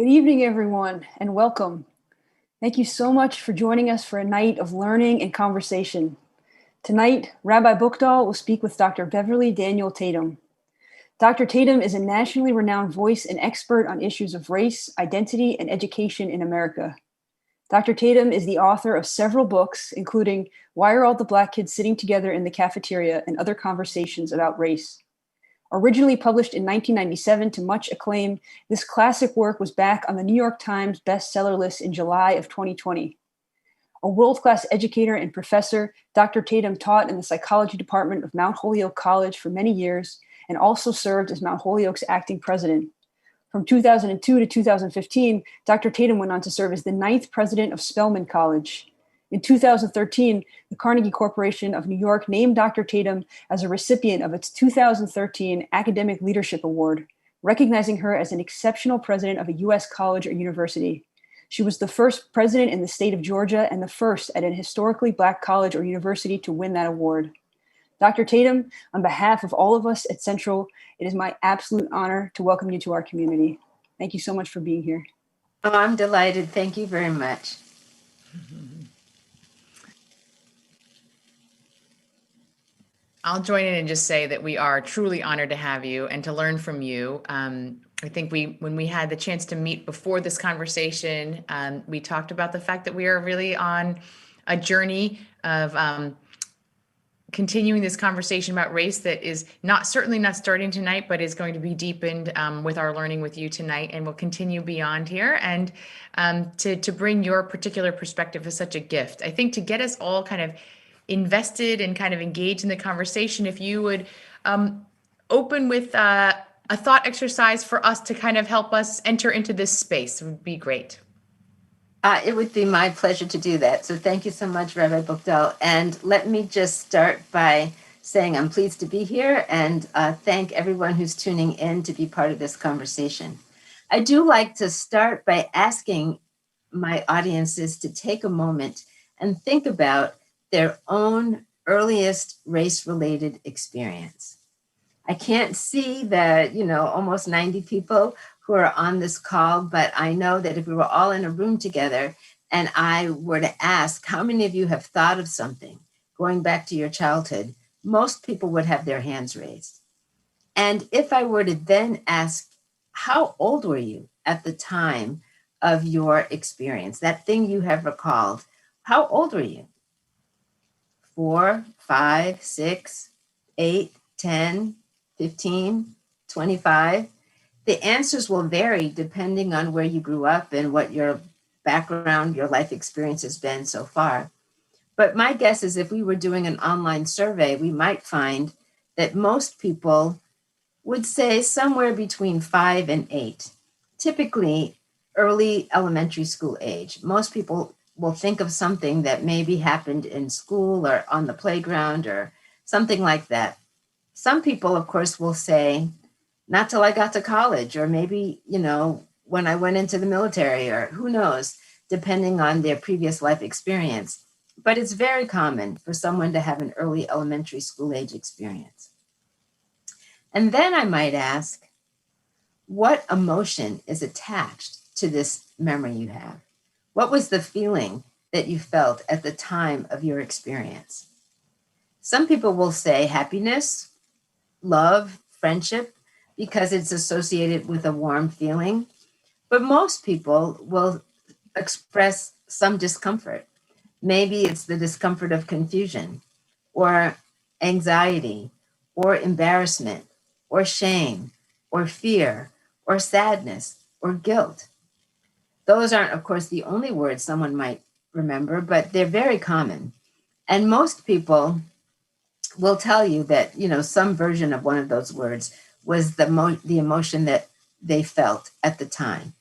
Good evening, everyone, and welcome. Thank you so much for joining us for a night of learning and conversation. Tonight, Rabbi Buchdahl will speak with Dr. Beverly Daniel Tatum. Dr. Tatum is a nationally renowned voice and expert on issues of race, identity, and education in America. Dr. Tatum is the author of several books, including Why Are All the Black Kids Sitting Together in the Cafeteria and Other Conversations About Race. Originally published in 1997 to much acclaim, this classic work was back on the New York Times bestseller list in July of 2020. A world-class educator and professor, Dr. Tatum taught in the psychology department of Mount Holyoke College for many years and also served as Mount Holyoke's acting president. From 2002 to 2015, Dr. Tatum went on to serve as the 9th president of Spelman College. In 2013, the Carnegie Corporation of New York named Dr. Tatum as a recipient of its 2013 Academic Leadership Award, recognizing her as an exceptional president of a U.S. college or university. She was the first president in the state of Georgia and the first at an historically Black college or university to win that award. Dr. Tatum, on behalf of all of us at Central, it is my absolute honor to welcome you to our community. Thank you so much for being here. Oh, I'm delighted. Thank you very much. I'll join in and just say that we are truly honored to have you and to learn from you. I think when we had the chance to meet before this conversation, we talked about the fact that we are really on a journey of continuing this conversation about race that is certainly not starting tonight, but is going to be deepened with our learning with you tonight, and will continue beyond here. And to bring your particular perspective is such a gift. I think to get us all kind of invested and kind of engaged in the conversation, if you would open with a thought exercise for us to kind of help us enter into this space, would be great. It would be my pleasure to do that. So thank you so much, Rabbi Buchdahl. And let me just start by saying I'm pleased to be here and thank everyone who's tuning in to be part of this conversation. I do like to start by asking my audiences to take a moment and think about their own earliest race-related experience. I can't see the, almost 90 people who are on this call, but I know that if we were all in a room together and I were to ask how many of you have thought of something going back to your childhood, most people would have their hands raised. And if I were to then ask, how old were you at the time of your experience, that thing you have recalled, how old were you? 4, 5, 6, 8, 10, 15, 25. The answers will vary depending on where you grew up and what your background, your life experience has been so far. But my guess is if we were doing an online survey, we might find that most people would say somewhere between 5 and 8, typically early elementary school age. Most people will think of something that maybe happened in school or on the playground or something like that. Some people, of course, will say, not till I got to college, or maybe, when I went into the military, or who knows, depending on their previous life experience. But it's very common for someone to have an early elementary school age experience. And then I might ask, what emotion is attached to this memory you have? What was the feeling that you felt at the time of your experience? Some people will say happiness, love, friendship, because it's associated with a warm feeling. But most people will express some discomfort. Maybe it's the discomfort of confusion, or anxiety, or embarrassment, or shame, or fear, or sadness, or guilt. Those aren't, of course, the only words someone might remember, but they're very common. And most people will tell you that, some version of one of those words was the emotion that they felt at the time.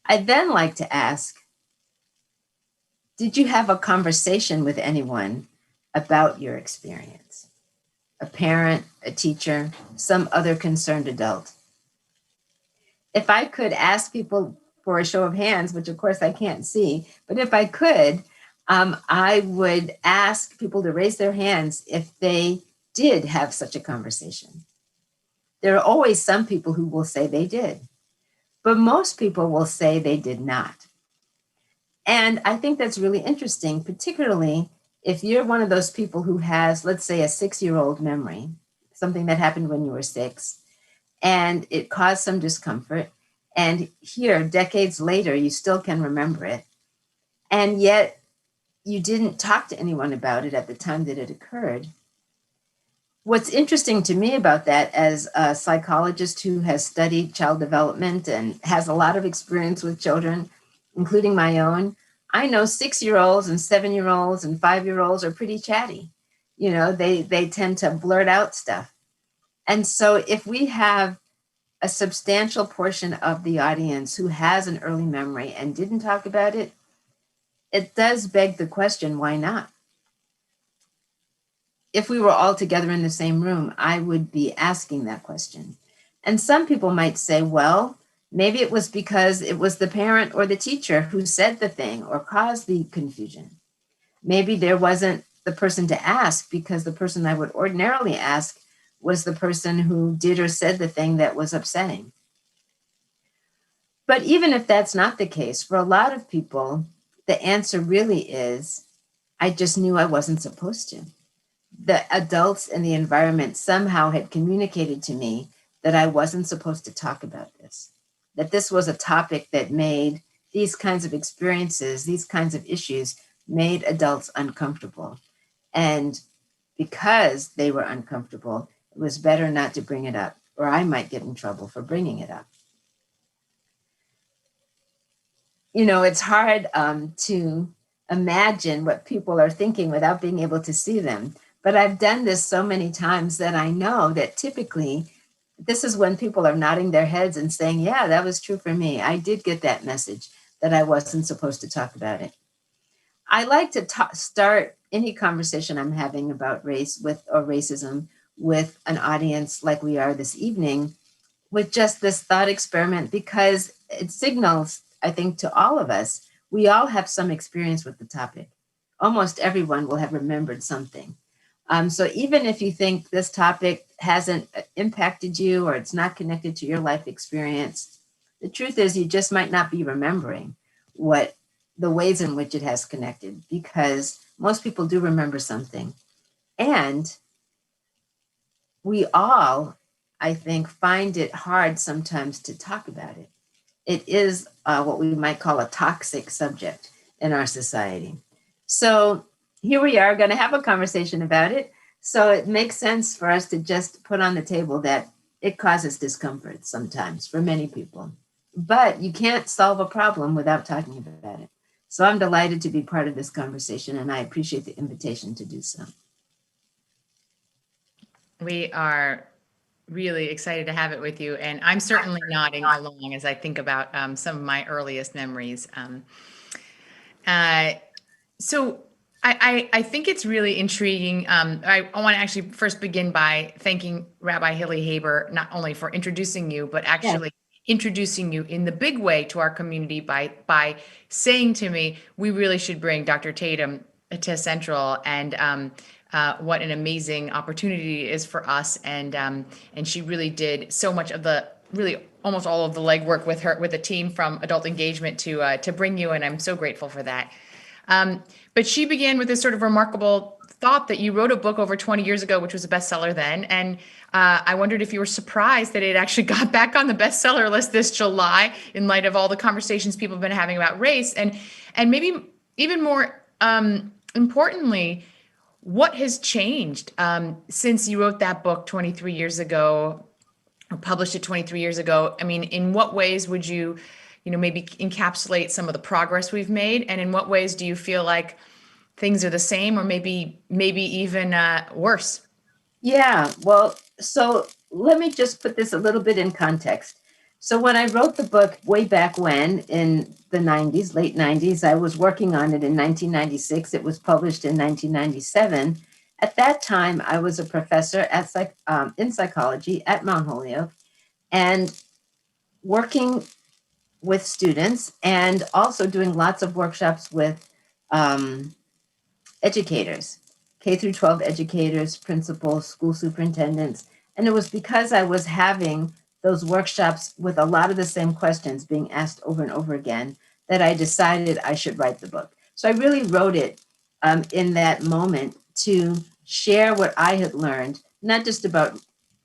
I'd then like to ask, did you have a conversation with anyone about your experience? A parent, a teacher, some other concerned adult? If I could ask people for a show of hands, which of course I can't see, but if I could, I would ask people to raise their hands if they did have such a conversation. There are always some people who will say they did. but most people will say they did not. And I think that's really interesting, particularly if you're one of those people who has, let's say, a 6-year-old memory, something that happened when you were 6, and it caused some discomfort. And here, decades later, you still can remember it. And yet you didn't talk to anyone about it at the time that it occurred. What's interesting to me about that, as a psychologist who has studied child development and has a lot of experience with children, including my own, I know 6-year-olds and 7-year-olds and 5-year-olds are pretty chatty. You know, they tend to blurt out stuff. And so if we have a substantial portion of the audience who has an early memory and didn't talk about it, it does beg the question, why not? If we were all together in the same room, I would be asking that question. And some people might say, well, maybe it was because it was the parent or the teacher who said the thing or caused the confusion. Maybe there wasn't the person to ask because the person I would ordinarily ask was the person who did or said the thing that was upsetting. But even if that's not the case, for a lot of people, the answer really is, I just knew I wasn't supposed to. The adults in the environment somehow had communicated to me that I wasn't supposed to talk about this, that this was a topic that made these kinds of experiences, these kinds of issues, made adults uncomfortable. And because they were uncomfortable, it was better not to bring it up, or I might get in trouble for bringing it up. You know, it's hard to imagine what people are thinking without being able to see them. But I've done this so many times that I know that typically this is when people are nodding their heads and saying, yeah, that was true for me. I did get that message that I wasn't supposed to talk about it. I like to start any conversation I'm having about race or racism with an audience like we are this evening with just this thought experiment, because it signals, I think, to all of us, we all have some experience with the topic. Almost everyone will have remembered something. So even if you think this topic hasn't impacted you or it's not connected to your life experience, the truth is you just might not be remembering what the ways in which it has connected, because most people do remember something. And we all, I think, find it hard sometimes to talk about it. It is what we might call a toxic subject in our society. So here we are going to have a conversation about it. So it makes sense for us to just put on the table that it causes discomfort sometimes for many people. But you can't solve a problem without talking about it. So I'm delighted to be part of this conversation, and I appreciate the invitation to do so. We are really excited to have it with you. And I'm certainly nodding along as I think about some of my earliest memories. So I think it's really intriguing. I want to actually first begin by thanking Rabbi Hilly Haber, not only for introducing you, but actually introducing you in the big way to our community by saying to me, we really should bring Dr. Tatum to Central, and what an amazing opportunity it is for us. And she really did so much of almost all of the legwork with a team from Adult Engagement to bring you, and I'm so grateful for that. But she began with this sort of remarkable thought that you wrote a book over 20 years ago, which was a bestseller then. And I wondered if you were surprised that it actually got back on the bestseller list this July in light of all the conversations people have been having about race. And maybe even more importantly, what has changed since you wrote that book 23 years ago, or published it 23 years ago? I mean, in what ways would you maybe encapsulate some of the progress we've made? And in what ways do you feel like things are the same or maybe even worse? Yeah, well, so let me just put this a little bit in context. So when I wrote the book way back when, in the 90s, late 90s, I was working on it in 1996. It was published in 1997. At that time, I was a professor in psychology at Mount Holyoke and working with students and also doing lots of workshops with educators, K through 12 educators, principals, school superintendents. And it was because I was having those workshops with a lot of the same questions being asked over and over again that I decided I should write the book. So I really wrote it in that moment to share what I had learned, not just about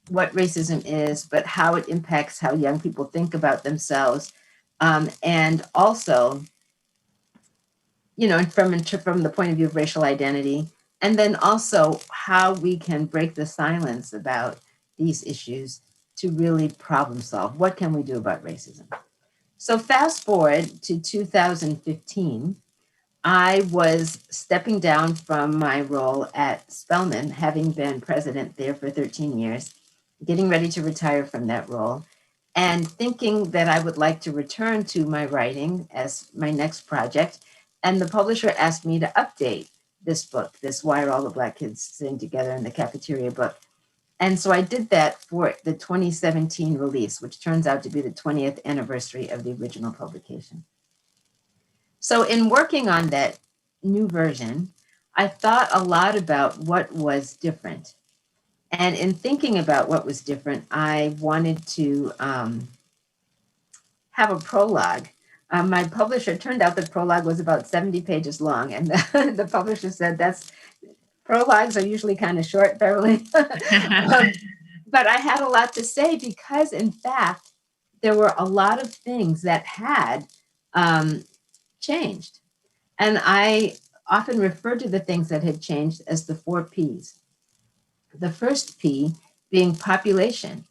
what racism is, but how it impacts how young people think about themselves. And also, from the point of view of racial identity, and then also how we can break the silence about these issues to really problem solve. What can we do about racism? So fast forward to 2015, I was stepping down from my role at Spelman, having been president there for 13 years, getting ready to retire from that role, and thinking that I would like to return to my writing as my next project. And the publisher asked me to update this book, this Why Are All the Black Kids Sitting Together in the Cafeteria book. And so I did that for the 2017 release, which turns out to be the 20th anniversary of the original publication. So in working on that new version, I thought a lot about what was different. And in thinking about what was different, I wanted to have a prologue. My publisher, turned out the prologue was about 70 pages long. And the publisher said, prologues are usually kind of short, Beverly. But I had a lot to say because, in fact, there were a lot of things that had changed. And I often refer to the things that had changed as the 4 Ps. The first P being population.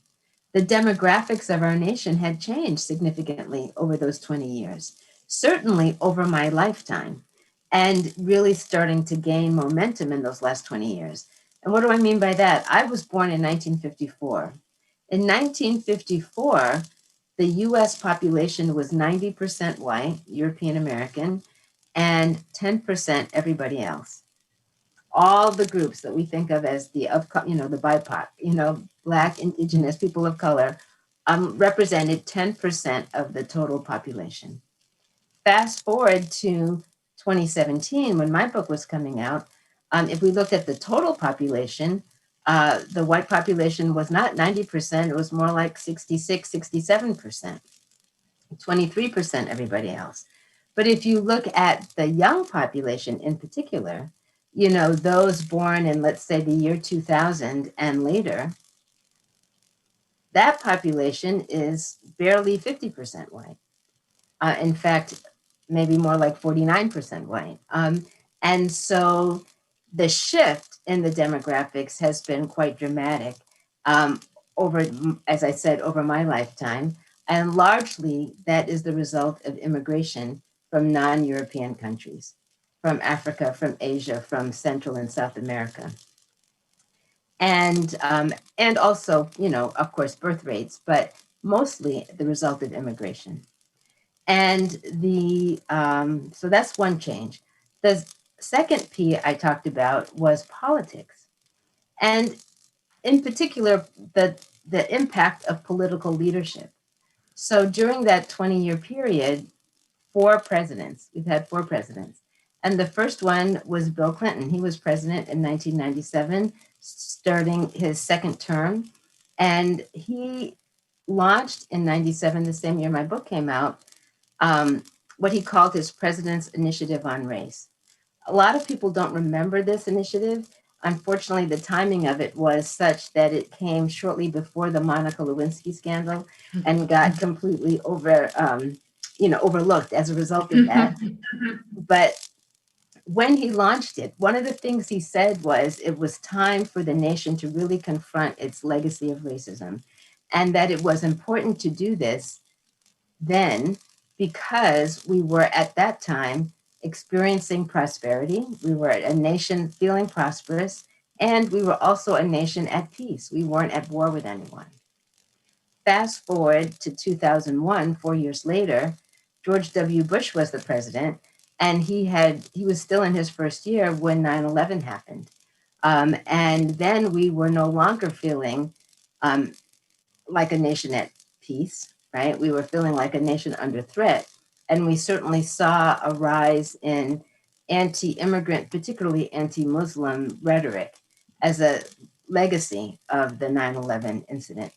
The demographics of our nation had changed significantly over those 20 years, certainly over my lifetime, and really starting to gain momentum in those last 20 years. And what do I mean by that? I was born in 1954. In 1954, the US population was 90% white, European American, and 10% everybody else. All the groups that we think of as the BIPOC, Black, Indigenous, people of color, represented 10% of the total population. Fast forward to 2017, when my book was coming out, if we looked at the total population, the white population was not 90%, it was more like 66, 67%, 23% everybody else. But if you look at the young population in particular, those born in, let's say, the year 2000 and later, that population is barely 50% white. In fact, maybe more like 49% white. And so the shift in the demographics has been quite dramatic over, as I said, over my lifetime. And largely that is the result of immigration from non-European countries, from Africa, from Asia, from Central and South America. And also, of course, birth rates, but mostly the result of immigration. And so that's one change. The second P I talked about was politics. And in particular, the impact of political leadership. So during that 20-year period, we've had 4 presidents. And the first one was Bill Clinton. He was president in 1997, starting his second term. And he launched in 97, the same year my book came out, what he called his President's Initiative on Race. A lot of people don't remember this initiative. Unfortunately, the timing of it was such that it came shortly before the Monica Lewinsky scandal and got completely overlooked as a result of that. But when he launched it, one of the things he said was it was time for the nation to really confront its legacy of racism, and that it was important to do this then because we were at that time experiencing prosperity. We were a nation feeling prosperous, and we were also a nation at peace. We weren't at war with anyone. Fast forward to 2001, 4 years later, George W. Bush was the president, and he was still in his first year when 9/11 happened. And then we were no longer feeling like a nation at peace, right? We were feeling like a nation under threat. And we certainly saw a rise in anti-immigrant, particularly anti-Muslim rhetoric as a legacy of the 9/11 incident.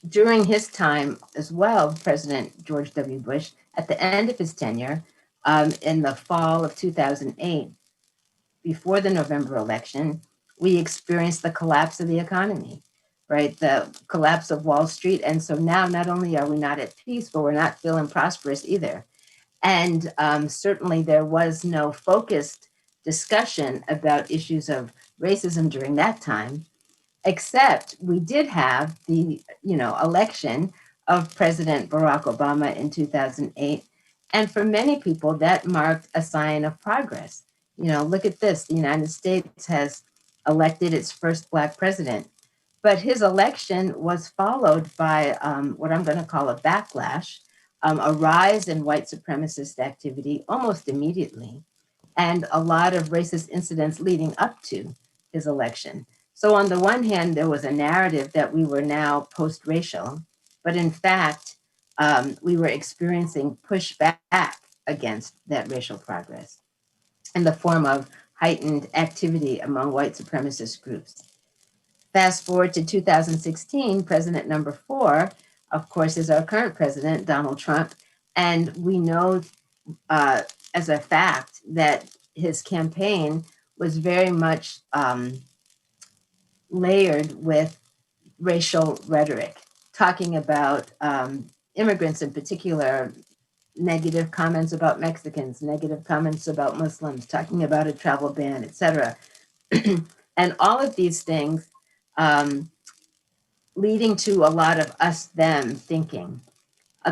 during his time as well, President George W. Bush, at the end of his tenure, in the fall of 2008, before the November election, we experienced the collapse of the economy, right? The collapse of Wall Street. And so now not only are we not at peace, but we're not feeling prosperous either. And certainly there was no focused discussion about issues of racism during that time, except we did have the election of President Barack Obama in 2008. And for many people, that marked a sign of progress. Look at this. The United States has elected its first Black president. But his election was followed by what I'm going to call a backlash, a rise in white supremacist activity almost immediately, and a lot of racist incidents leading up to his election. So on the one hand, there was a narrative that we were now post-racial, but in fact, we were experiencing pushback against that racial progress in the form of heightened activity among white supremacist groups. Fast forward to 2016, president number 4, of course, is our current president, Donald Trump. And we know as a fact that his campaign was very much layered with racial rhetoric, talking about immigrants in particular, negative comments about Mexicans, negative comments about Muslims, talking about a travel ban, etc. And all of these things leading to a lot of us-them thinking.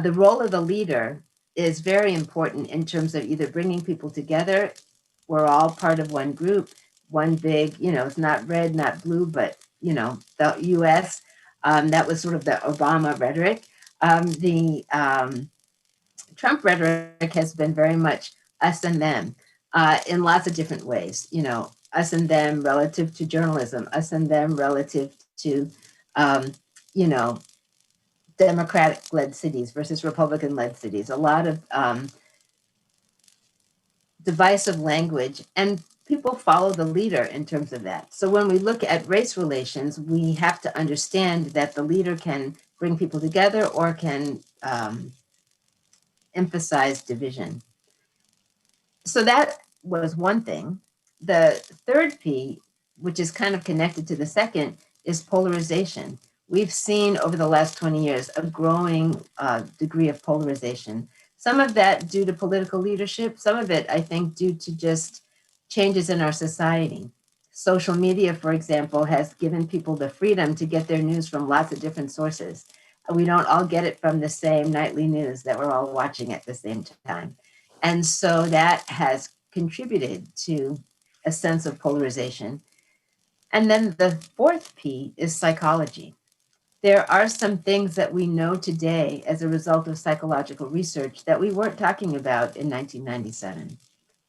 The role of the leader is very important in terms of either bringing people together. We're all part of one group, one big, it's not red, not blue, but, the US. That was sort of the Obama rhetoric. The Trump rhetoric has been very much us and them in lots of different ways, us and them relative to journalism, us and them relative to, Democratic-led cities versus Republican-led cities, a lot of divisive language, and people follow the leader in terms of that. So when we look at race relations, we have to understand that the leader can bring people together or can emphasize division. So that was one thing. The third P, which is kind of connected to the second, is polarization. We've seen over the last 20 years a growing degree of polarization. Some of that due to political leadership, some of it, I think, due to just changes in our society. Social media, for example, has given people the freedom to get their news from lots of different sources. We don't all get it from the same nightly news that we're all watching at the same time. And so that has contributed to a sense of polarization. And then the fourth P is psychology. There are some things that we know today as a result of psychological research that we weren't talking about in 1997.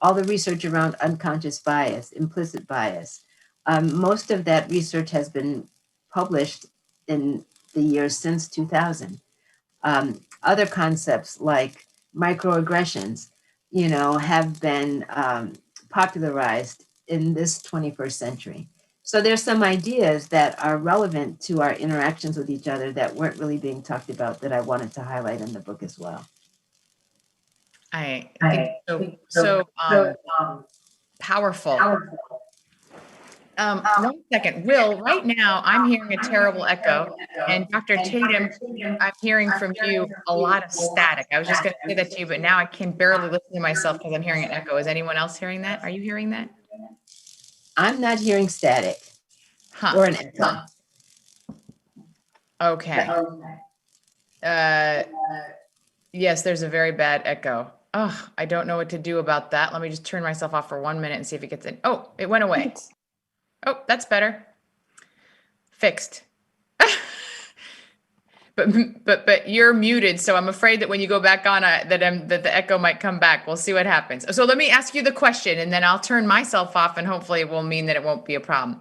All the research around unconscious bias, implicit bias, most of that research has been published in the years since 2000. Other concepts like microaggressions, have been popularized in this 21st century. So there's some ideas that are relevant to our interactions with each other that weren't really being talked about that I wanted to highlight in the book as well. I think so powerful. One second, Will, right now I'm hearing a terrible echo, and Dr. Tatum, I'm hearing from you a lot of static. I was just going to say that to you, but now I can barely listen to myself because I'm hearing an echo. Is anyone else hearing that? Are you hearing that? I'm not hearing static or an echo. Okay. Yes, there's a very bad echo. Oh, I don't know what to do about that. Let me just turn myself off for 1 minute and see if it gets in. Oh, it went away. Oh, that's better. Fixed. But you're muted, so I'm afraid that when you go back on, that the echo might come back. We'll see what happens. So let me ask you the question, and then I'll turn myself off, and hopefully it will mean that it won't be a problem.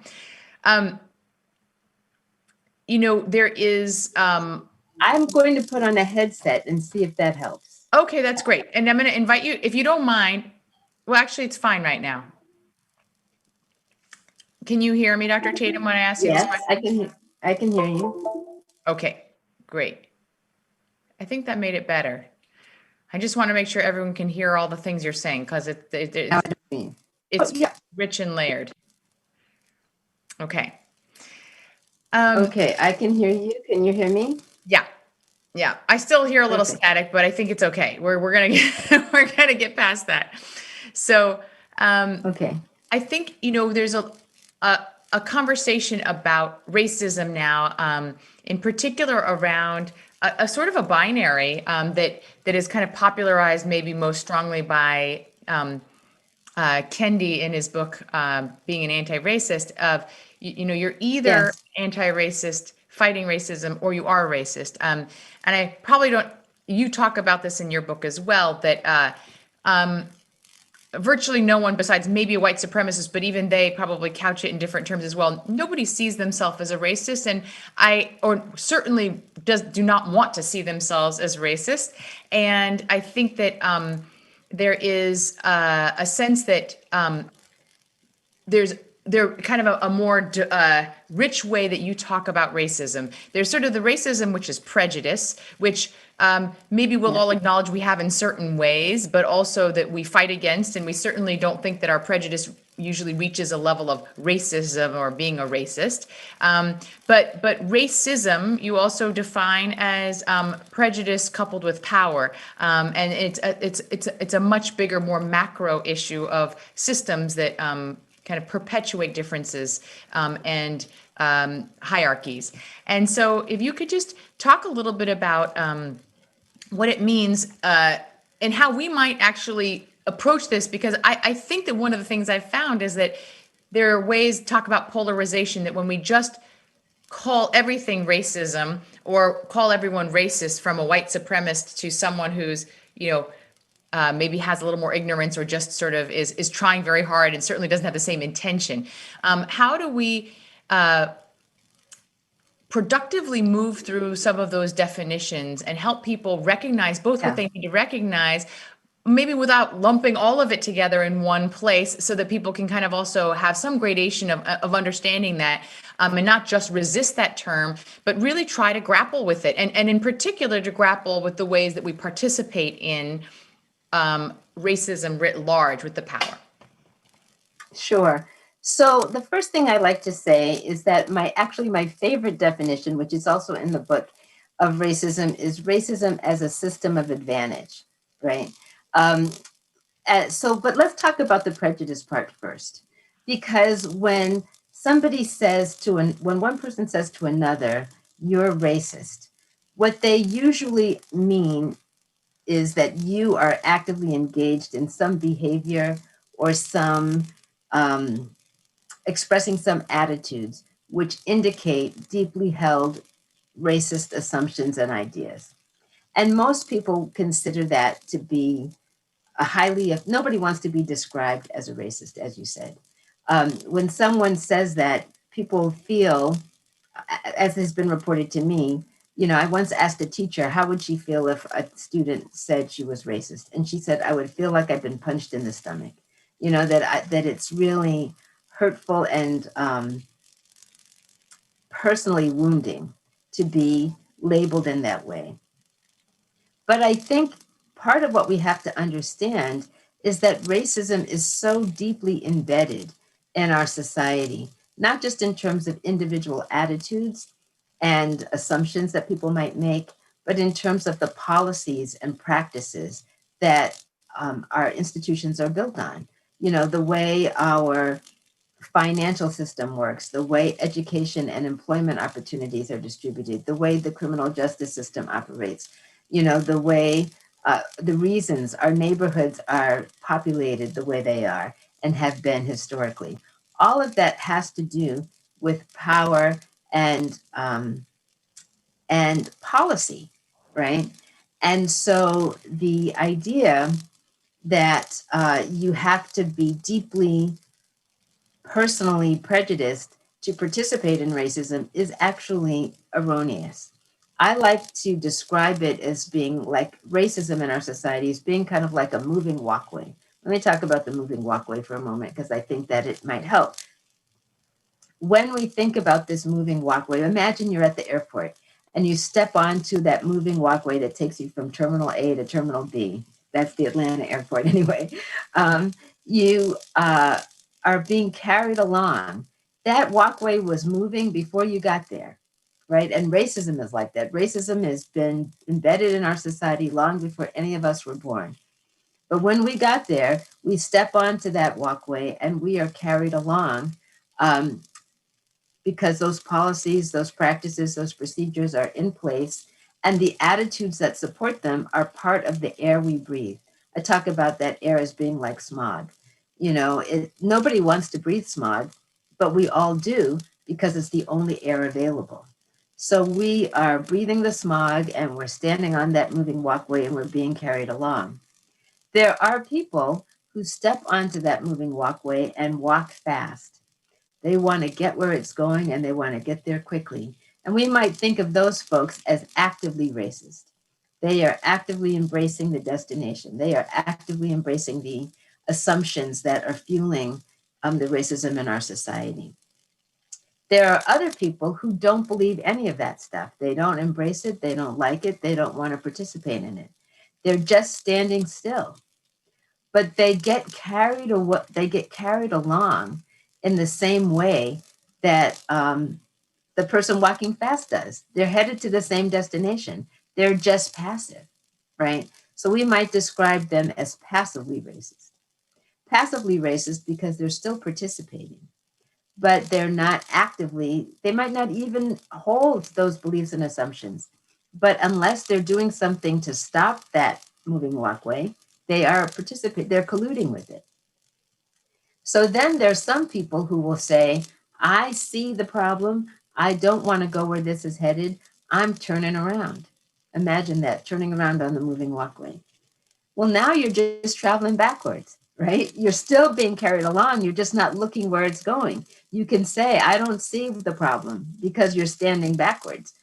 There is. I'm going to put on a headset and see if that helps. Okay, that's great. And I'm going to invite you, if you don't mind. Well, actually, it's fine right now. Can you hear me, Dr. Tatum, when I ask you this question? Yes, I can hear you. Okay, Great. I think that made it better. I just want to make sure everyone can hear all the things you're saying because it's yeah. rich and layered. Okay. Okay, I can hear you. Can you hear me? Yeah. Yeah. I still hear a little Perfect. static, but I think it's okay. We're gonna get we're gonna get past that. So Okay. I think, there's a conversation about racism now, in particular around a sort of a binary that is kind of popularized maybe most strongly by Kendi in his book, Being an Anti-Racist, of, you're either Yes. anti-racist, fighting racism, or you are a racist. And I probably don't, you talk about this in your book as well, that virtually no one besides maybe a white supremacist, but even they probably couch it in different terms as well. Nobody sees themselves as a racist, and or certainly do not want to see themselves as racist. And I think that there is a sense that there kind of a more rich way that you talk about racism. There's sort of the racism which is prejudice, which maybe we'll all acknowledge we have in certain ways, but also that we fight against, and we certainly don't think that our prejudice usually reaches a level of racism or being a racist. But racism you also define as prejudice coupled with power, and it's a much bigger, more macro issue of systems that kind of perpetuate differences and hierarchies. And so if you could just talk a little bit about what it means and how we might actually approach this, because I think that one of the things I've found is that there are ways to talk about polarization, that when we just call everything racism or call everyone racist, from a white supremacist to someone who's, maybe has a little more ignorance or just sort of is trying very hard and certainly doesn't have the same intention. How do we productively move through some of those definitions and help people recognize both what they need to recognize, maybe without lumping all of it together in one place, so that people can kind of also have some gradation of understanding that, and not just resist that term, but really try to grapple with it. And in particular, to grapple with the ways that we participate in racism writ large with the power. Sure. So the first thing I like to say is that my favorite definition, which is also in the book, of racism is racism as a system of advantage, right? But let's talk about the prejudice part first, because when when one person says to another, "You're racist," what they usually mean is that you are actively engaged in some behavior or some expressing some attitudes which indicate deeply held racist assumptions and ideas. And most people consider that to be nobody wants to be described as a racist, as you said. When someone says that, people feel, as has been reported to me, I once asked a teacher, how would she feel if a student said she was racist? And she said, I would feel like I've been punched in the stomach, that it's really hurtful and personally wounding to be labeled in that way. But I think part of what we have to understand is that racism is so deeply embedded in our society, not just in terms of individual attitudes and assumptions that people might make, but in terms of the policies and practices that our institutions are built on. The way our financial system works, the way education and employment opportunities are distributed, the way the criminal justice system operates, the way, the reasons our neighborhoods are populated the way they are and have been historically. All of that has to do with power and policy, right? And so the idea that you have to be deeply personally prejudiced to participate in racism is actually erroneous. I like to describe it as being like racism in our society is being kind of like a moving walkway. Let me talk about the moving walkway for a moment, because I think that it might help. When we think about this moving walkway, imagine you're at the airport and you step onto that moving walkway that takes you from Terminal A to Terminal B, that's the Atlanta airport anyway, you are being carried along. That walkway was moving before you got there, right? And racism is like that. Racism has been embedded in our society long before any of us were born. But when we got there, we step onto that walkway and we are carried along because those policies, those practices, those procedures are in place, and the attitudes that support them are part of the air we breathe. I talk about that air as being like smog. Nobody wants to breathe smog, but we all do because it's the only air available. So we are breathing the smog and we're standing on that moving walkway and we're being carried along. There are people who step onto that moving walkway and walk fast. They want to get where it's going and they want to get there quickly. And we might think of those folks as actively racist. They are actively embracing the destination. They are actively embracing the assumptions that are fueling the racism in our society. There are other people who don't believe any of that stuff. They don't embrace it. They don't like it. They don't want to participate in it. They're just standing still. But they get carried along in the same way that the person walking fast does. They're headed to the same destination. They're just passive, right? So we might describe them as passively racist. Passively racist because they're still participating, but they're not actively, they might not even hold those beliefs and assumptions. But unless they're doing something to stop that moving walkway, they're colluding with it. So then there's some people who will say, I see the problem. I don't want to go where this is headed. I'm turning around. Imagine that, turning around on the moving walkway. Well, now you're just traveling backwards, right? You're still being carried along. You're just not looking where it's going. You can say, I don't see the problem because you're standing backwards,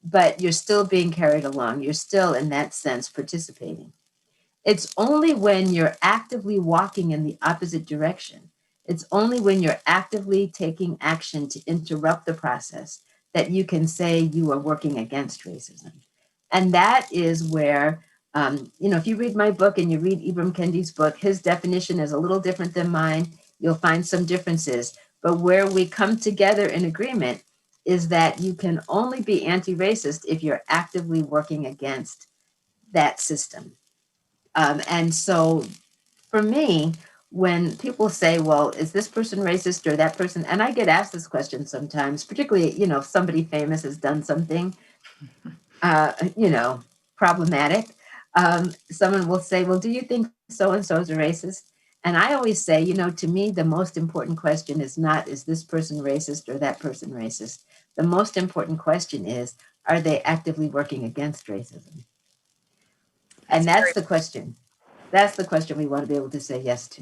but you're still being carried along. You're still, in that sense, participating. It's only when you're actively walking in the opposite direction, it's only when you're actively taking action to interrupt the process that you can say you are working against racism. And that is where, if you read my book and you read Ibram Kendi's book, his definition is a little different than mine. You'll find some differences. But where we come together in agreement is that you can only be anti-racist if you're actively working against that system. And so for me, when people say, well, is this person racist or that person? And I get asked this question sometimes, particularly, if somebody famous has done something, problematic. Someone will say, well, do you think so-and-so is a racist? And I always say, to me, the most important question is not, is this person racist or that person racist? The most important question is, are they actively working against racism? And that's the question. That's the question we want to be able to say yes to.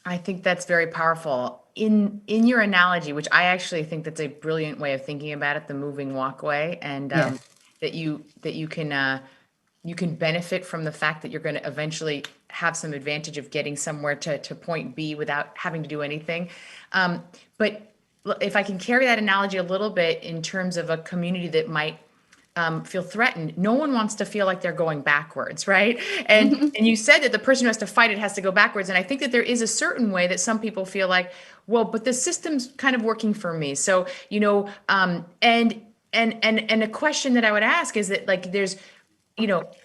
I think that's very powerful. In your analogy, which I actually think that's a brilliant way of thinking about it, the moving walkway, and Yes. that you can benefit from the fact that you're going to eventually have some advantage of getting somewhere to point B without having to do anything. But if I can carry that analogy a little bit in terms of a community that might feel threatened, no one wants to feel like they're going backwards, right? And you said that the person who has to fight it has to go backwards. And I think that there is a certain way that some people feel like, well, but the system's kind of working for me. So, and a question that I would ask is that, like, there's,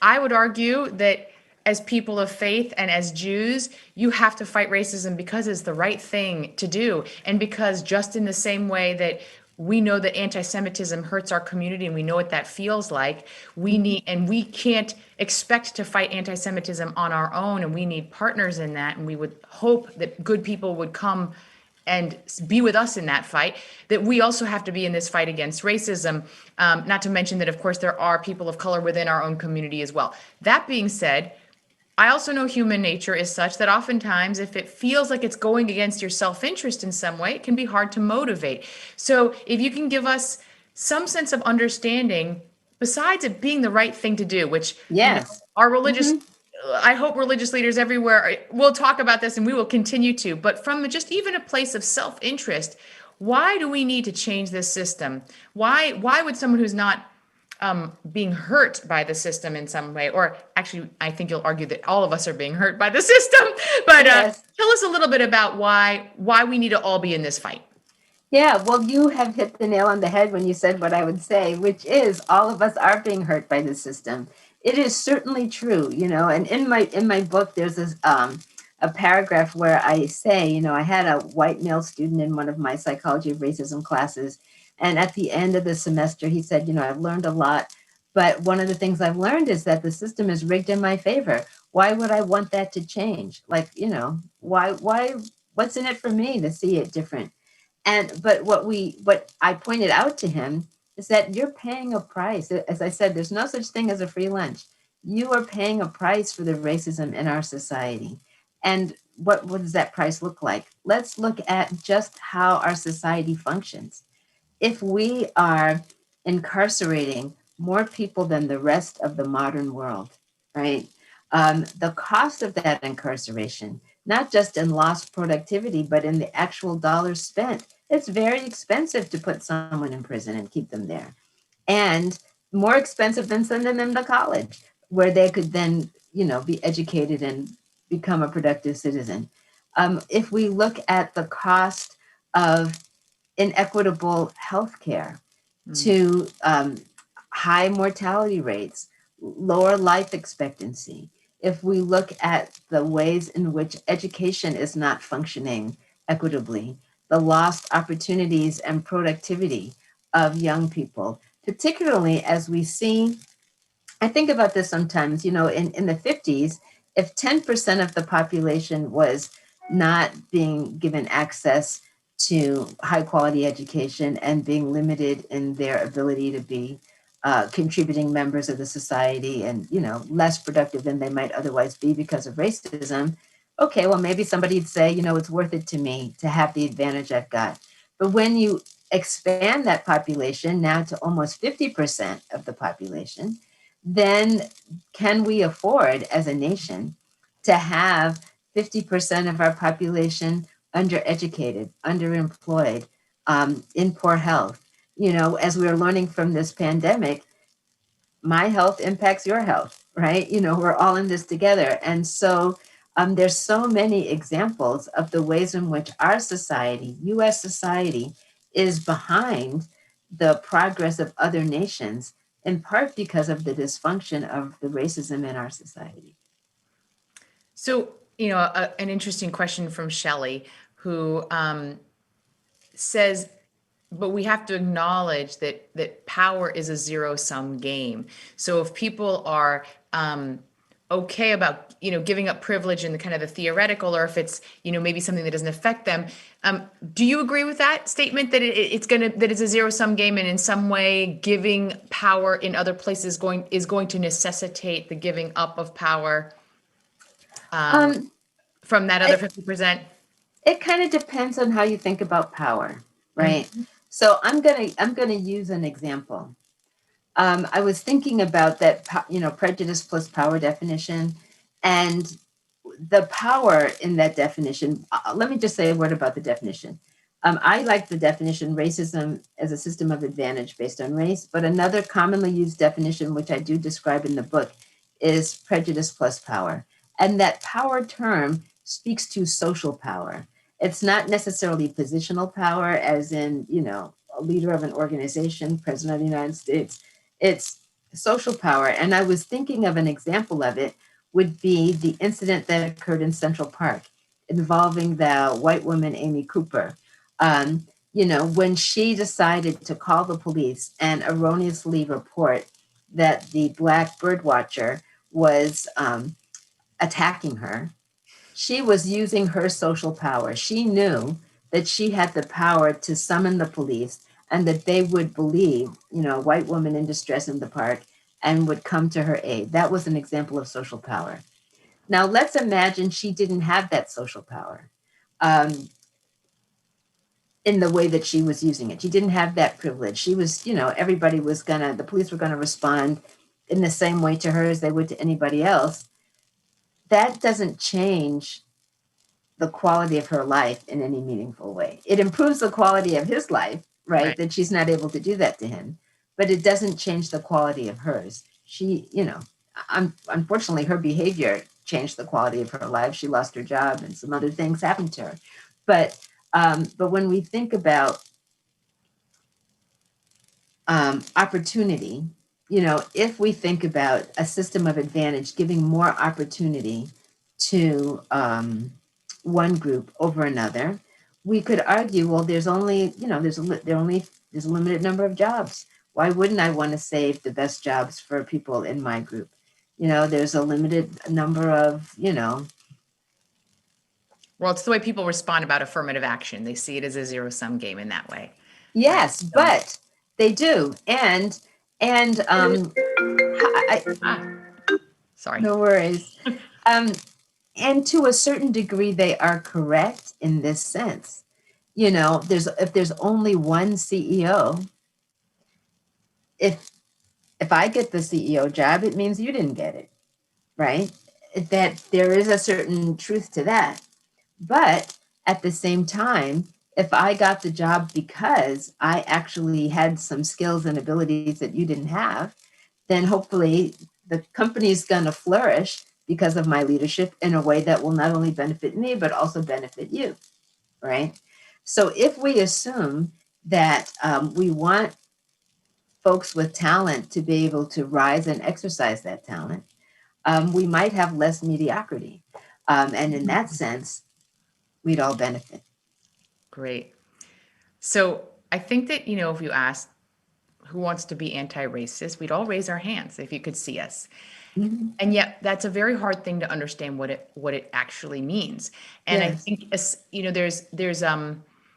I would argue that as people of faith and as Jews, you have to fight racism because it's the right thing to do. And because just in the same way that we know that anti-Semitism hurts our community and we know what that feels like, we can't expect to fight anti-Semitism on our own, and we need partners in that. And we would hope that good people would come and be with us in that fight, that we also have to be in this fight against racism. Not to mention that, of course, there are people of color within our own community as well. That being said, I also know human nature is such that oftentimes if it feels like it's going against your self-interest in some way, it can be hard to motivate. So if you can give us some sense of understanding, besides it being the right thing to do, which Yes. Our religious, I hope religious leaders everywhere will talk about this, and we will continue to, but from just even a place of self-interest, why do we need to change this system? Why would someone who's not being hurt by the system in some way, or actually, I think you'll argue that all of us are being hurt by the system. But Yes. tell us a little bit about why we need to all be in this fight. Yeah, well, you have hit the nail on the head when you said what I would say, which is all of us are being hurt by the system. It is certainly true, and in my book, there's this a paragraph where I say, I had a white male student in one of my psychology of racism classes, and at the end of the semester, he said, I've learned a lot, but one of the things I've learned is that the system is rigged in my favor. Why would I want that to change? Like, why, what's in it for me to see it different? But what I pointed out to him is that you're paying a price. As I said, there's no such thing as a free lunch. You are paying a price for the racism in our society. And what does that price look like? Let's look at just how our society functions. If we are incarcerating more people than the rest of the modern world, right? The cost of that incarceration, not just in lost productivity, but in the actual dollars spent, it's very expensive to put someone in prison and keep them there. And more expensive than sending them to college, where they could then, be educated and become a productive citizen. If we look at the cost of inequitable healthcare to high mortality rates, lower life expectancy, if we look at the ways in which education is not functioning equitably, the lost opportunities and productivity of young people, particularly as we see, I think about this sometimes, in the 50s, if 10% of the population was not being given access to high quality education and being limited in their ability to be contributing members of the society and, less productive than they might otherwise be because of racism, okay, well, maybe somebody'd say, it's worth it to me to have the advantage I've got. But when you expand that population now to almost 50% of the population, then can we afford as a nation to have 50% of our population undereducated, underemployed, in poor health? As we're learning from this pandemic, my health impacts your health, right? We're all in this together. And so there's so many examples of the ways in which our society, US society, is behind the progress of other nations, in part because of the dysfunction of the racism in our society. So, an interesting question from Shelley, who says, but we have to acknowledge that power is a zero-sum game. So if people are okay about giving up privilege in the kind of the theoretical, or if it's maybe something that doesn't affect them, do you agree with that statement that it's a zero-sum game, and in some way giving power in other places is going to necessitate the giving up of power from that other 50%? It kind of depends on how you think about power, right? Mm-hmm. So I'm gonna use an example. I was thinking about that, prejudice plus power definition, and the power in that definition. Let me just say a word about the definition. I like the definition racism as a system of advantage based on race, but another commonly used definition, which I do describe in the book, is prejudice plus power. And that power term speaks to social power. It's not necessarily positional power, as in, a leader of an organization, president of the United States. It's social power. And I was thinking of an example of it would be the incident that occurred in Central Park involving the white woman, Amy Cooper. When she decided to call the police and erroneously report that the Black bird watcher was attacking her, she was using her social power. She knew that she had the power to summon the police and that they would believe, a white woman in distress in the park and would come to her aid. That was an example of social power. Now, let's imagine she didn't have that social power in the way that she was using it. She didn't have that privilege. She was, the police were going to respond in the same way to her as they would to anybody else. That doesn't change the quality of her life in any meaningful way. It improves the quality of his life, right? That she's not able to do that to him. but it doesn't change the quality of hers. She, unfortunately, her behavior changed the quality of her life. She lost her job and some other things happened to her. But when we think about opportunity, if we think about a system of advantage giving more opportunity to one group over another, we could argue, well, there's only, there's a limited number of jobs. Why wouldn't I want to save the best jobs for people in my group? There's a limited number of, Well, it's the way people respond about affirmative action. They see it as a zero-sum game in that way. Yes, right? But they do. And sorry. No worries. And to a certain degree, they are correct in this sense. If there's only one CEO, if I get the CEO job, it means you didn't get it, right? That there is a certain truth to that. But at the same time, if I got the job because I actually had some skills and abilities that you didn't have, then hopefully the company is going to flourish because of my leadership in a way that will not only benefit me, but also benefit you, right? So if we assume that we want folks with talent to be able to rise and exercise that talent, we might have less mediocrity. And in that sense, we'd all benefit. Great. So I think that, if you asked who wants to be anti-racist, we'd all raise our hands if you could see us. Mm-hmm. And yet that's a very hard thing to understand what it actually means. And yes. I think, there's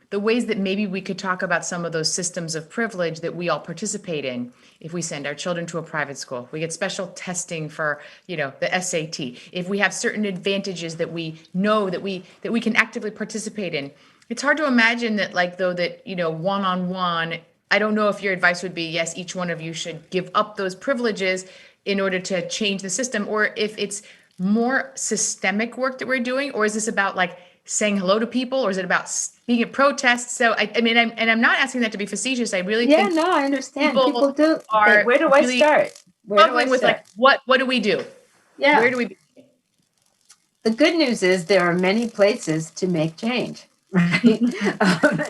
the ways that maybe we could talk about some of those systems of privilege that we all participate in. If we send our children to a private school, we get special testing for, the SAT. If we have certain advantages that we know that we can actively participate in, it's hard to imagine that, one-on-one, I don't know if your advice would be, yes, each one of you should give up those privileges in order to change the system, or if it's more systemic work that we're doing, or is this about saying hello to people, or is it about being at protests? So I'm not asking that to be facetious. I really think I understand. People do. Where do I start? Struggling with what do we do? Yeah. Where do we begin? The good news is there are many places to make change, right?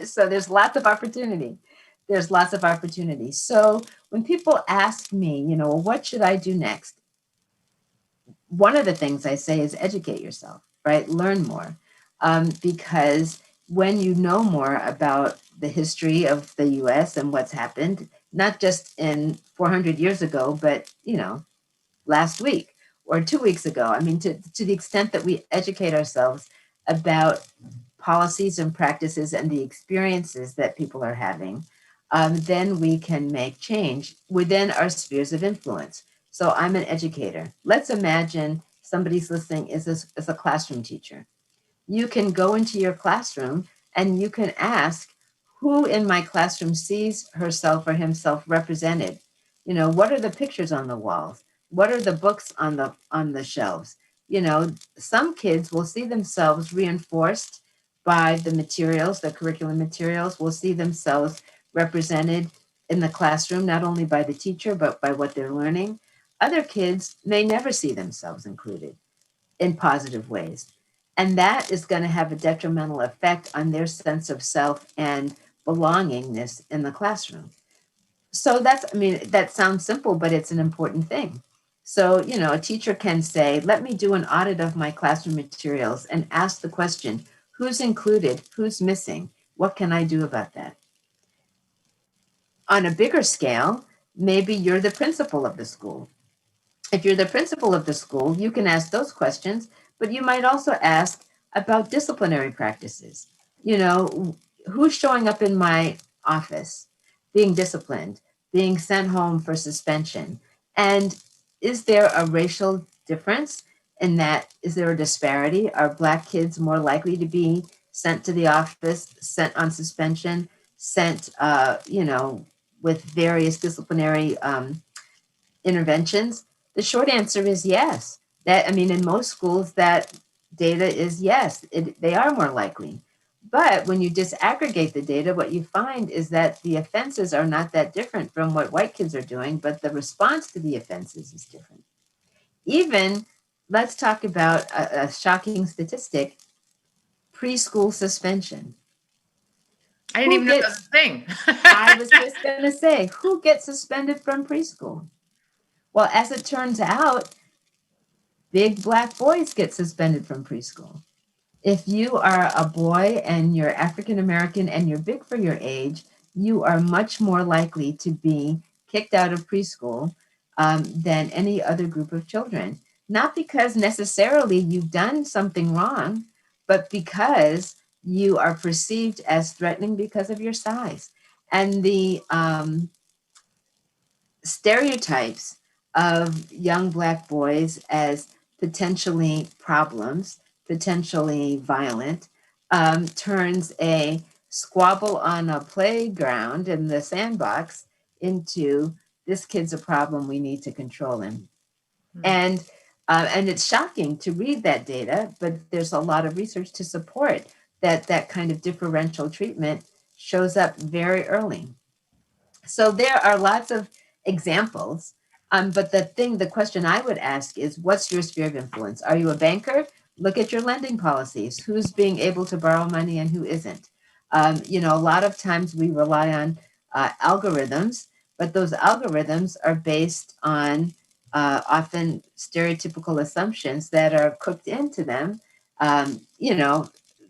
So there's lots of opportunity. So when people ask me, what should I do next? One of the things I say is educate yourself, right? Learn more. Because when you know more about the history of the US and what's happened, not just in 400 years ago, but, last week or 2 weeks ago, to the extent that we educate ourselves about policies and practices and the experiences that people are having, then we can make change within our spheres of influence. So I'm an educator. Let's imagine somebody's listening is a classroom teacher. You can go into your classroom and you can ask who in my classroom sees herself or himself represented. What are the pictures on the walls? What are the books on the shelves? Some kids will see themselves reinforced by the materials, the curriculum materials, will see themselves represented in the classroom, not only by the teacher, but by what they're learning. Other kids may never see themselves included in positive ways. And that is going to have a detrimental effect on their sense of self and belongingness in the classroom. So that sounds simple, but it's an important thing. So, a teacher can say, let me do an audit of my classroom materials and ask the question, who's included, who's missing? What can I do about that? On a bigger scale, maybe you're the principal of the school. If you're the principal of the school, you can ask those questions, but you might also ask about disciplinary practices. Who's showing up in my office, being disciplined, being sent home for suspension? And is there a racial difference in that? Is there a disparity? Are Black kids more likely to be sent to the office, sent on suspension, sent, with various disciplinary interventions? The short answer is yes. In most schools, that data is yes, they are more likely. But when you disaggregate the data, what you find is that the offenses are not that different from what white kids are doing, but the response to the offenses is different. Even, let's talk about a shocking statistic, preschool suspension. I didn't Who even know that was gets, a thing. I was just going to say, who gets suspended from preschool? Well, as it turns out, big black boys get suspended from preschool. If you are a boy and you're African American and you're big for your age, you are much more likely to be kicked out of preschool than any other group of children. Not because necessarily you've done something wrong, but because you are perceived as threatening because of your size. And the stereotypes of young black boys as potentially problems, potentially violent, turns a squabble on a playground in the sandbox into this kid's a problem, we need to control him. And it's shocking to read that data, but there's a lot of research to support that that kind of differential treatment shows up very early. So there are lots of examples. But the question I would ask is, what's your sphere of influence? Are you a banker? Look at your lending policies. Who's being able to borrow money and who isn't? A lot of times we rely on algorithms, but those algorithms are based on often stereotypical assumptions that are cooked into them.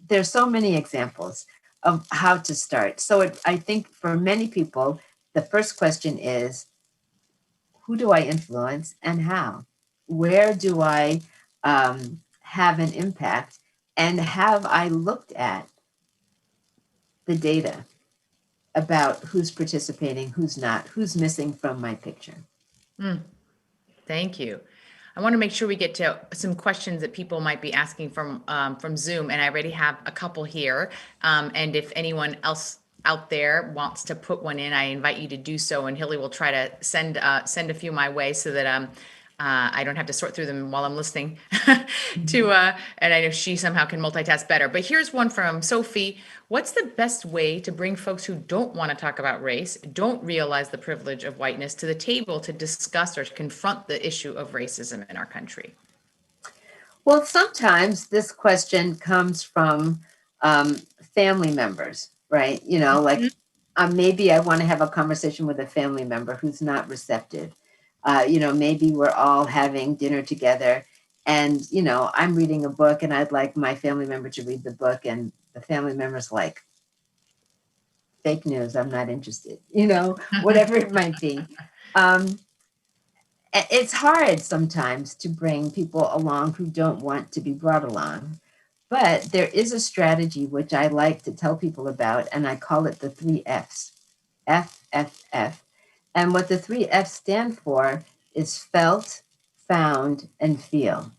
There's so many examples of how to start. So I think for many people, the first question is, who do I influence and how? Where do I have an impact? And have I looked at the data about who's participating, who's not, who's missing from my picture? Thank you. I want to make sure we get to some questions that people might be asking from Zoom, and I already have a couple here. And if anyone else out there wants to put one in, I invite you to do so, and Hilly will try to send a few my way so that I don't have to sort through them while I'm listening and I know she somehow can multitask better. But here's one from Sophie. What's the best way to bring folks who don't want to talk about race, don't realize the privilege of whiteness, to the table to discuss or to confront the issue of racism in our country? Well, sometimes this question comes from family members, right? Maybe I want to have a conversation with a family member who's not receptive. Maybe we're all having dinner together and, I'm reading a book and I'd like my family member to read the book, and the family member's like, fake news, I'm not interested, whatever it might be. It's hard sometimes to bring people along who don't want to be brought along. But there is a strategy which I like to tell people about, and I call it the 3 Fs. F, F, F. And what the 3 Fs stand for is felt, found, and feel.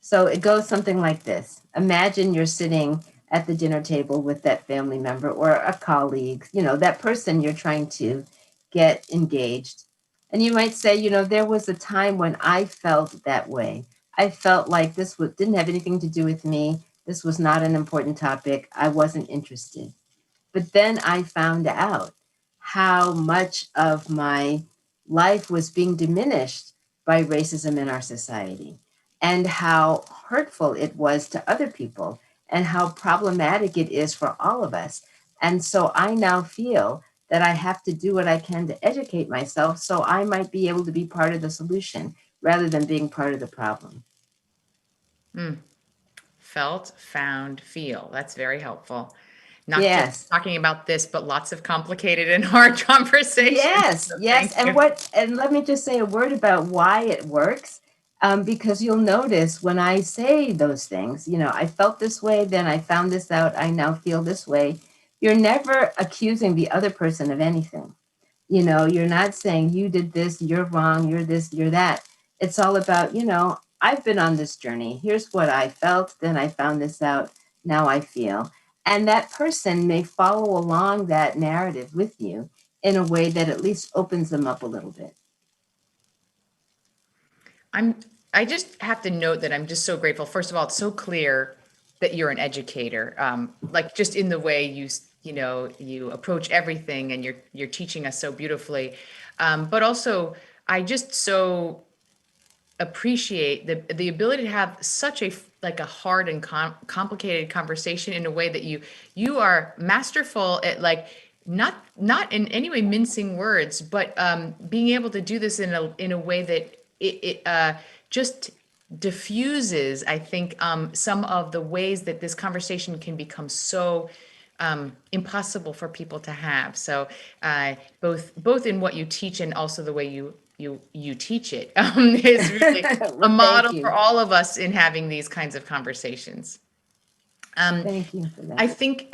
So it goes something like this. Imagine you're sitting at the dinner table with that family member or a colleague, that person you're trying to get engaged. And you might say, there was a time when I felt that way. I felt like this didn't have anything to do with me. This was not an important topic. I wasn't interested. But then I found out how much of my life was being diminished by racism in our society, and how hurtful it was to other people, and how problematic it is for all of us. And so I now feel that I have to do what I can to educate myself so I might be able to be part of the solution rather than being part of the problem. Felt, found, feel. That's very helpful. Not Yes. just talking about this, but lots of complicated and hard conversations. Yes, So yes. thank you. And let me just say a word about why it works. Because you'll notice when I say those things, I felt this way, then I found this out, I now feel this way. You're never accusing the other person of anything. You're not saying you did this, you're wrong, you're this, you're that. It's all about, I've been on this journey. Here's what I felt, then I found this out, now I feel. And that person may follow along that narrative with you in a way that at least opens them up a little bit. I just have to note that I'm just so grateful. First of all, it's so clear that you're an educator, like just in the way you approach everything, and you're teaching us so beautifully. But also, I just so appreciate the ability to have such a hard and complicated conversation in a way that you are masterful at, like, not in any way mincing words, but being able to do this in a way that it just diffuses, I think, some of the ways that this conversation can become so impossible for people to have. So both in what you teach and also the way you teach it is really Well, a model thank for you. all of us in having these kinds of conversations. Thank you for that. I think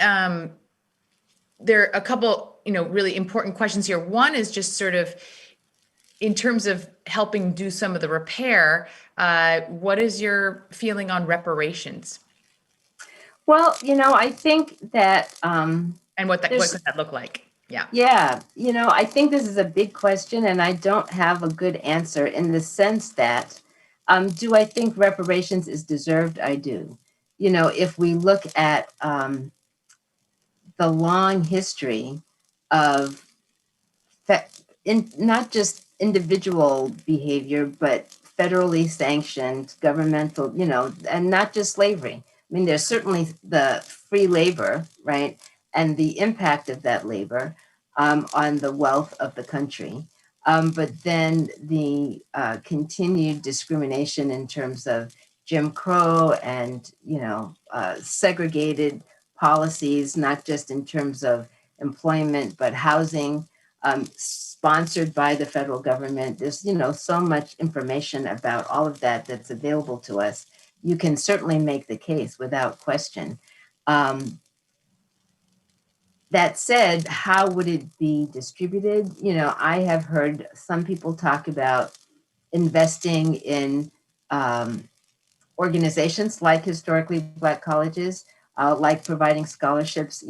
there are a couple, really important questions here. One is just sort of in terms of helping do some of the repair. What is your feeling on reparations? Well, I think that And what could there's, that look like? Yeah. yeah, I think this is a big question, and I don't have a good answer in the sense that, do I think reparations is deserved? I do. If we look at the long history of not just individual behavior, but federally sanctioned governmental, and not just slavery. I mean, there's certainly the free labor, right? And the impact of that labor on the wealth of the country. But then the continued discrimination in terms of Jim Crow and, segregated policies, not just in terms of employment, but housing, sponsored by the federal government. There's, so much information about all of that that's available to us. You can certainly make the case without question. That said, how would it be distributed? I have heard some people talk about investing in organizations like historically Black colleges, like providing scholarships,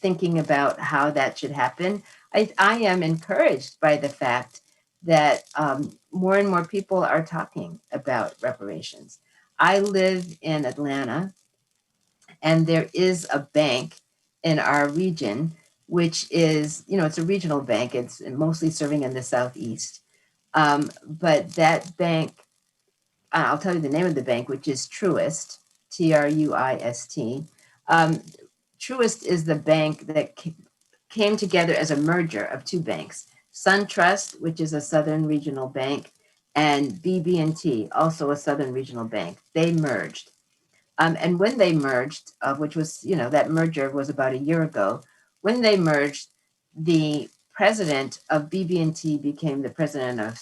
thinking about how that should happen. I am encouraged by the fact that more and more people are talking about reparations. I live in Atlanta, and there is a bank in our region, which is, it's a regional bank. It's mostly serving in the Southeast. But that bank, I'll tell you the name of the bank, which is Truist, Truist. Truist is the bank that came together as a merger of two banks, SunTrust, which is a Southern regional bank, and BB&T, also a Southern regional bank. They merged. And when they merged, which was, that merger was about a year ago, when they merged, the president of BB&T became the president of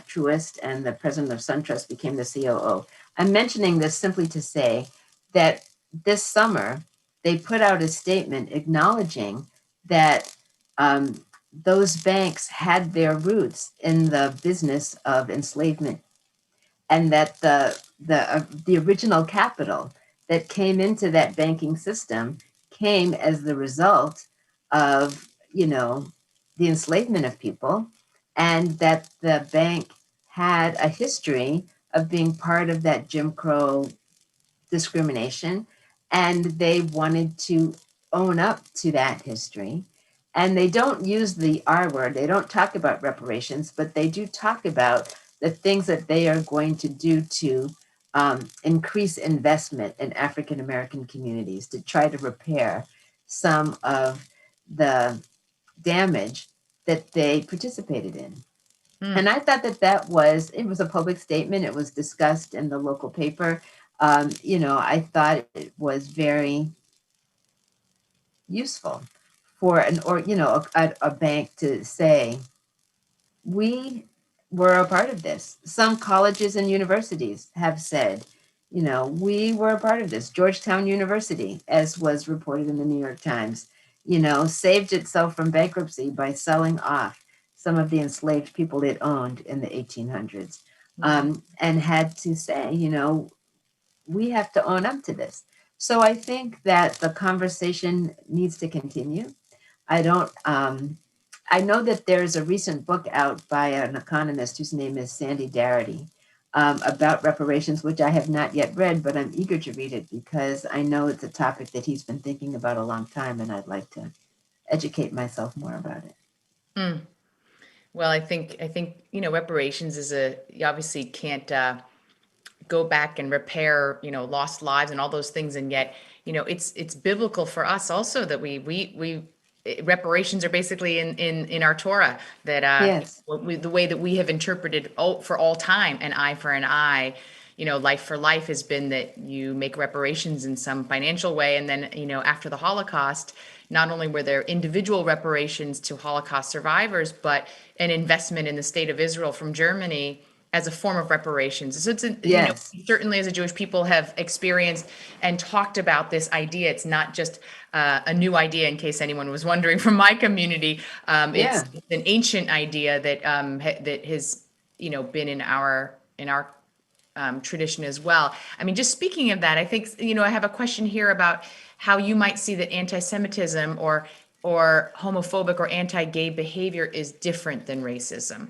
Truist, and the president of SunTrust became the COO. I'm mentioning this simply to say that this summer, they put out a statement acknowledging that those banks had their roots in the business of enslavement, and that the original capital that came into that banking system came as the result of, the enslavement of people, and that the bank had a history of being part of that Jim Crow discrimination, and they wanted to own up to that history. And they don't use the R word, they don't talk about reparations, but they do talk about the things that they are going to do to increase investment in African American communities to try to repair some of the damage that they participated in. And I thought that it was a public statement. It was discussed in the local paper. I thought it was very useful for a bank to say, we were a part of this. Some colleges and universities have said, we were a part of this. Georgetown University, as was reported in the New York Times, saved itself from bankruptcy by selling off some of the enslaved people it owned in the 1800s, and had to say, we have to own up to this. So I think that the conversation needs to continue. I don't, I know that there's a recent book out by an economist whose name is Sandy Darity, about reparations, which I have not yet read, but I'm eager to read it because I know it's a topic that he's been thinking about a long time, and I'd like to educate myself more about it. Mm. Well, I think reparations is you obviously can't go back and repair lost lives and all those things, and yet it's biblical for us also that we reparations are basically in our Torah, that Yes. the way that we have interpreted for all time, an eye for an eye, life for life, has been that you make reparations in some financial way. And then after the Holocaust, not only were there individual reparations to Holocaust survivors, but an investment in the state of Israel from Germany as a form of reparations. So Yes. certainly as a Jewish people have experienced and talked about this idea. It's not just a new idea, in case anyone was wondering, from my community. It's an ancient idea that that has been in our tradition as well. I mean, just speaking of that, I think I have a question here about how you might see that anti-Semitism or homophobic or anti-gay behavior is different than racism.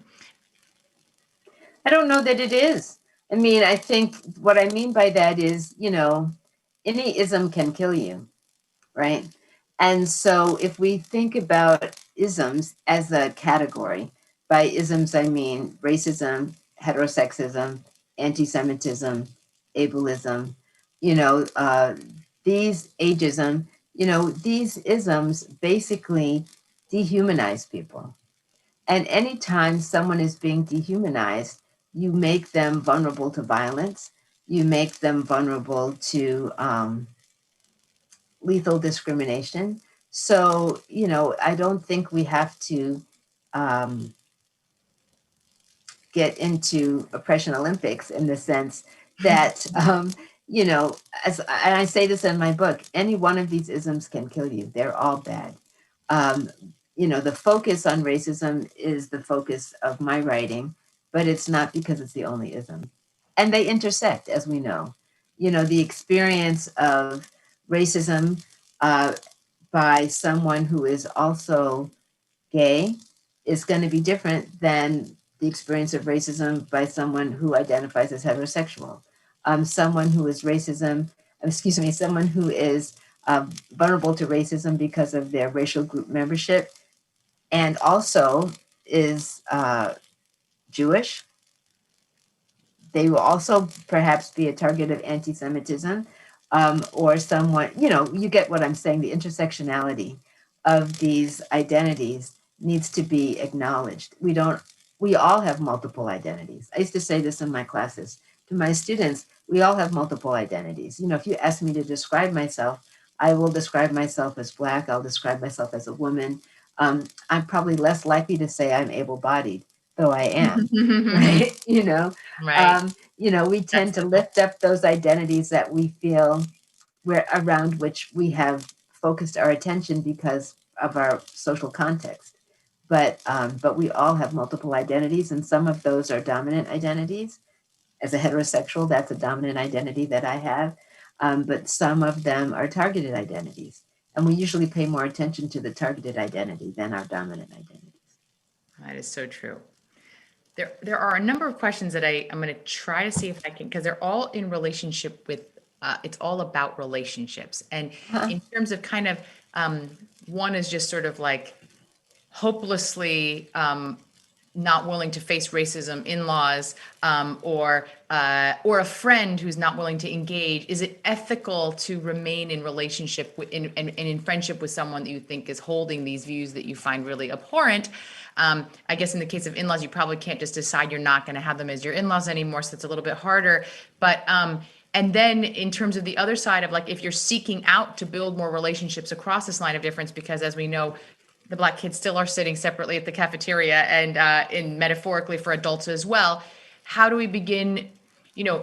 I don't know that it is. I mean, I think what I mean by that is, any ism can kill you, right? And so if we think about isms as a category, by isms I mean racism, heterosexism, anti-Semitism, ableism, these ageism, these isms basically dehumanize people. And anytime someone is being dehumanized, you make them vulnerable to violence. You make them vulnerable to lethal discrimination. So, I don't think we have to get into oppression Olympics in the sense that, and I say this in my book, any one of these isms can kill you. They're all bad. The focus on racism is the focus of my writing, but it's not because it's the only ism. And they intersect, as we know. The experience of racism by someone who is also gay is going to be different than the experience of racism by someone who identifies as heterosexual. Someone who is someone who is vulnerable to racism because of their racial group membership and also is Jewish. They will also perhaps be a target of anti-Semitism, or someone, you get what I'm saying. The intersectionality of these identities needs to be acknowledged. We all have multiple identities. I used to say this in my classes to my students. We all have multiple identities. If you ask me to describe myself, I will describe myself as Black. I'll describe myself as a woman. I'm probably less likely to say I'm able-bodied, though I am, right? Right. We tend to lift up those identities that we feel around which we have focused our attention because of our social context. But we all have multiple identities, and some of those are dominant identities. As a heterosexual, that's a dominant identity that I have. But some of them are targeted identities. And we usually pay more attention to the targeted identity than our dominant identities. That is so true. There are a number of questions that I'm going to try to see if I can, because they're all in relationship with, it's all about relationships. And in terms of kind of, one is just sort of like hopelessly not willing to face racism, in-laws, or a friend who's not willing to engage. Is it ethical to remain in relationship and in friendship with someone that you think is holding these views that you find really abhorrent? I guess in the case of in-laws, you probably can't just decide you're not going to have them as your in-laws anymore, so it's a little bit harder. But and then in terms of the other side of, like, if you're seeking out to build more relationships across this line of difference, because as we know, the Black kids still are sitting separately at the cafeteria, and in metaphorically for adults as well. How do we begin?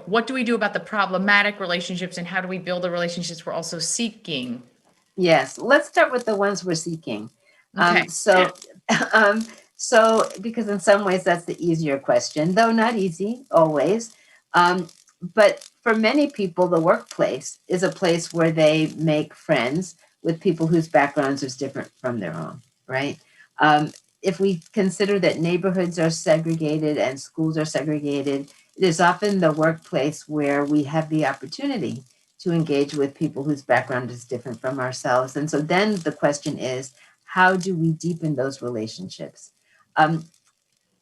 What do we do about the problematic relationships, and how do we build the relationships we're also seeking? Yes, let's start with the ones we're seeking. Okay. So because in some ways that's the easier question, though not easy always. But for many people, the workplace is a place where they make friends with people whose backgrounds is different from their own, right? If we consider that neighborhoods are segregated and schools are segregated, It is often the workplace where we have the opportunity to engage with people whose background is different from ourselves. And so then the question is, how do we deepen those relationships?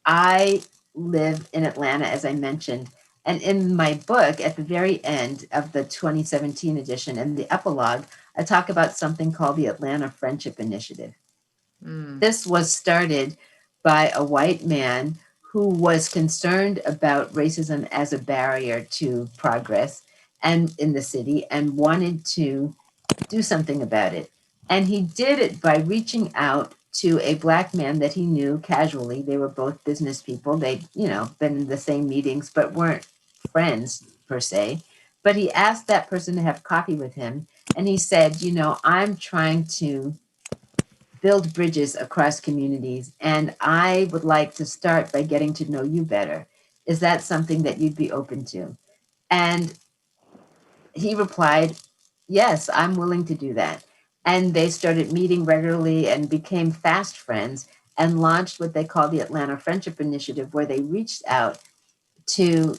I live in Atlanta, as I mentioned, and in my book, at the very end of the 2017 edition and the epilogue, I talk about something called the Atlanta Friendship Initiative. This was started by a white man who was concerned about racism as a barrier to progress and in the city and wanted to do something about it. And he did it by reaching out to a Black man that he knew casually. They were both business people. They'd, been in the same meetings, but weren't friends per se. But he asked that person to have coffee with him. And he said, I'm trying to build bridges across communities. And I would like to start by getting to know you better. Is that something that you'd be open to? And he replied, yes, I'm willing to do that. And they started meeting regularly and became fast friends and launched what they call the Atlanta Friendship Initiative, where they reached out to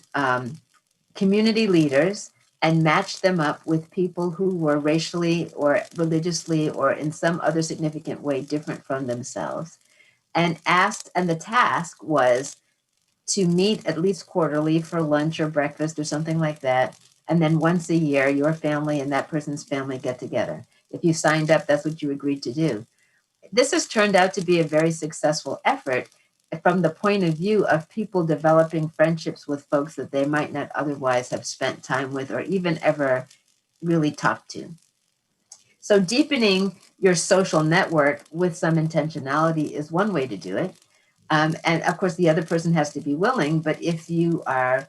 community leaders and matched them up with people who were racially or religiously or in some other significant way different from themselves. And the task was to meet at least quarterly for lunch or breakfast or something like that. And then once a year, your family and that person's family get together. If you signed up, that's what you agreed to do. This has turned out to be a very successful effort from the point of view of people developing friendships with folks that they might not otherwise have spent time with or even ever really talked to. So deepening your social network with some intentionality is one way to do it. And of course, the other person has to be willing, but if you are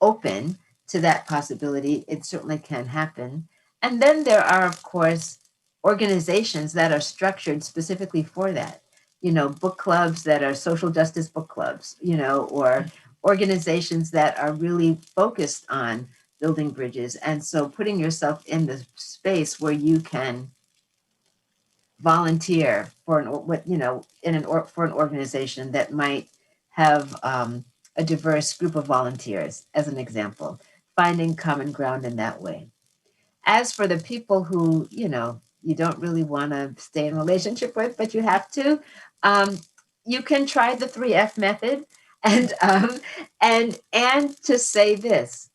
open to that possibility, it certainly can happen. And then there are, of course, organizations that are structured specifically for that. Book clubs that are social justice book clubs, or organizations that are really focused on building bridges. And so putting yourself in the space where you can volunteer for an organization that might have a diverse group of volunteers, as an example, finding common ground in that way. As for the people who you don't really want to stay in a relationship with, but you have to, you can try the 3F method, and to say this,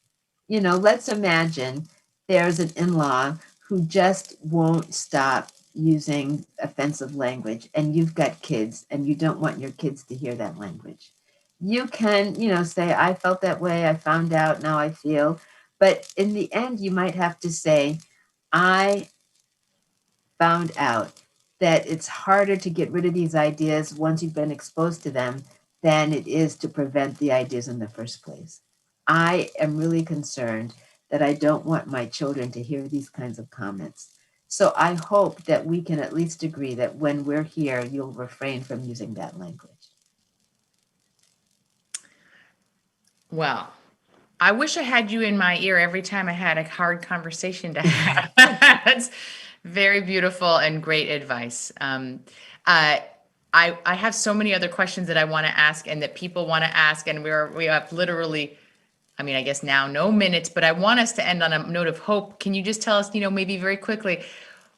let's imagine there's an in-law who just won't stop using offensive language, and you've got kids and you don't want your kids to hear that language. You can, say, I felt that way, I found out, now I feel. But in the end, you might have to say, I found out that it's harder to get rid of these ideas once you've been exposed to them than it is to prevent the ideas in the first place. I am really concerned that I don't want my children to hear these kinds of comments. So I hope that we can at least agree that when we're here, you'll refrain from using that language. Well, I wish I had you in my ear every time I had a hard conversation to have. That's very beautiful and great advice. I have so many other questions that I want to ask and that people want to ask, and we have literally, I guess now no minutes, but I want us to end on a note of hope. Can you just tell us, maybe very quickly,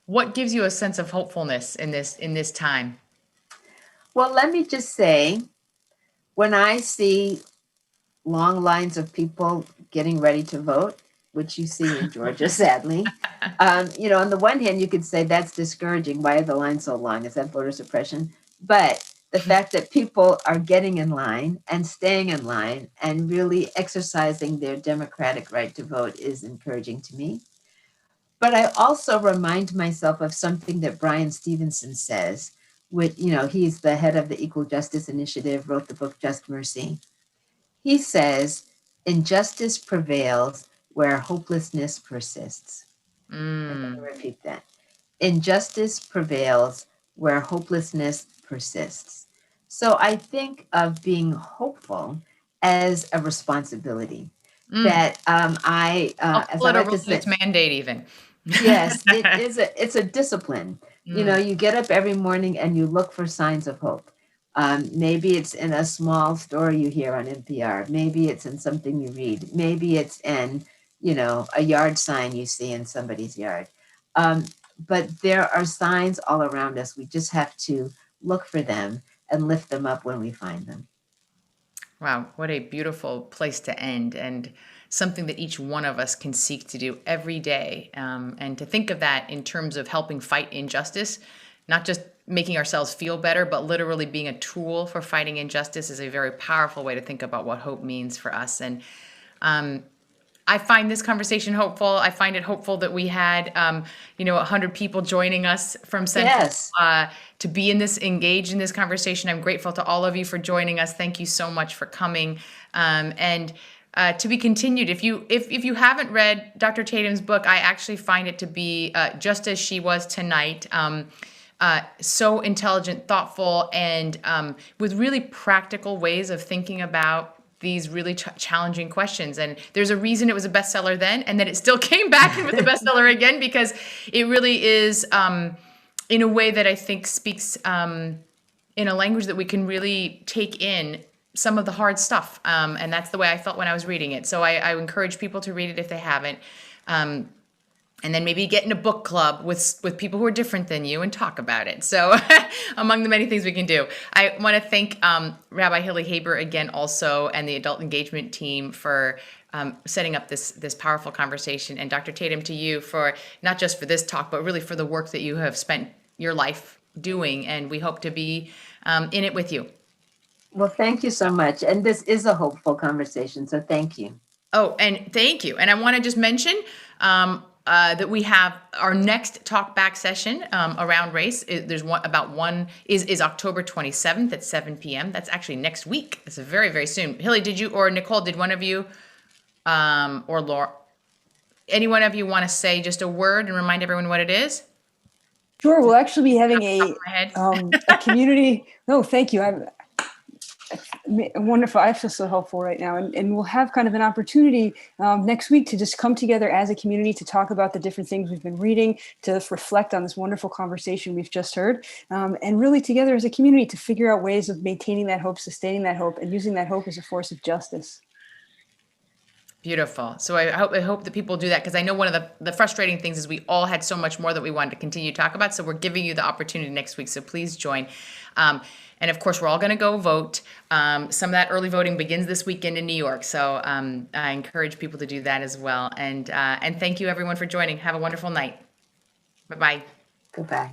what gives you a sense of hopefulness in this time? Well, let me just say, when I see long lines of people getting ready to vote, which you see in Georgia, sadly, on the one hand, you could say that's discouraging. Why are the lines so long? Is that voter suppression? But the fact that people are getting in line and staying in line and really exercising their democratic right to vote is encouraging to me. But I also remind myself of something that Brian Stevenson says, he's the head of the Equal Justice Initiative, wrote the book Just Mercy. He says, injustice prevails where hopelessness persists. I'm going to repeat that. Injustice prevails where hopelessness persists. So I think of being hopeful as a responsibility. That as I like to say, it's mandate even. Yes, it's a discipline. You get up every morning and you look for signs of hope. Maybe it's in a small story you hear on NPR. Maybe it's in something you read. Maybe it's in, a yard sign you see in somebody's yard. But there are signs all around us. We just have to look for them and lift them up when we find them. Wow, what a beautiful place to end, and something that each one of us can seek to do every day. And to think of that in terms of helping fight injustice, not just making ourselves feel better, but literally being a tool for fighting injustice is a very powerful way to think about what hope means for us. And I find this conversation hopeful. I find it hopeful that we had, 100 people joining us from Central Yes. To be engaged in this conversation. I'm grateful to all of you for joining us. Thank you so much for coming. And to be continued. If you haven't read Dr. Tatum's book, I actually find it to be just as she was tonight. So intelligent, thoughtful, and with really practical ways of thinking about these really challenging questions. And there's a reason it was a bestseller then, and then it still came back and was a bestseller again, because it really is, in a way that I think speaks in a language that we can really take in some of the hard stuff. And that's the way I felt when I was reading it. So I encourage people to read it if they haven't. And then maybe get in a book club with people who are different than you and talk about it. So among the many things we can do. I want to thank Rabbi Hilly Haber again also, and the adult engagement team for setting up this powerful conversation. And Dr. Tatum, to you for not just for this talk, but really for the work that you have spent your life doing. And we hope to be in it with you. Well, thank you so much. And this is a hopeful conversation, so thank you. Oh, and thank you. And I want to just mention that we have our next talk back session around race. There's is October 27th at 7 p.m. That's actually next week. It's very, very soon. Hilly, did you, or Nicole, did one of you, or Laura, any one of you want to say just a word and remind everyone what it is? Sure. We'll actually be having a community. No, thank you. Wonderful. I feel so helpful right now. And we'll have kind of an opportunity next week to just come together as a community to talk about the different things we've been reading, to reflect on this wonderful conversation we've just heard, and really together as a community to figure out ways of maintaining that hope, sustaining that hope, and using that hope as a force of justice. Beautiful. So I hope that people do that, because I know one of the frustrating things is we all had so much more that we wanted to continue to talk about. So we're giving you the opportunity next week. So please join. And of course, we're all going to go vote. Some of that early voting begins this weekend in New York. So I encourage people to do that as well. And thank you, everyone, for joining. Have a wonderful night. Bye-bye. Goodbye.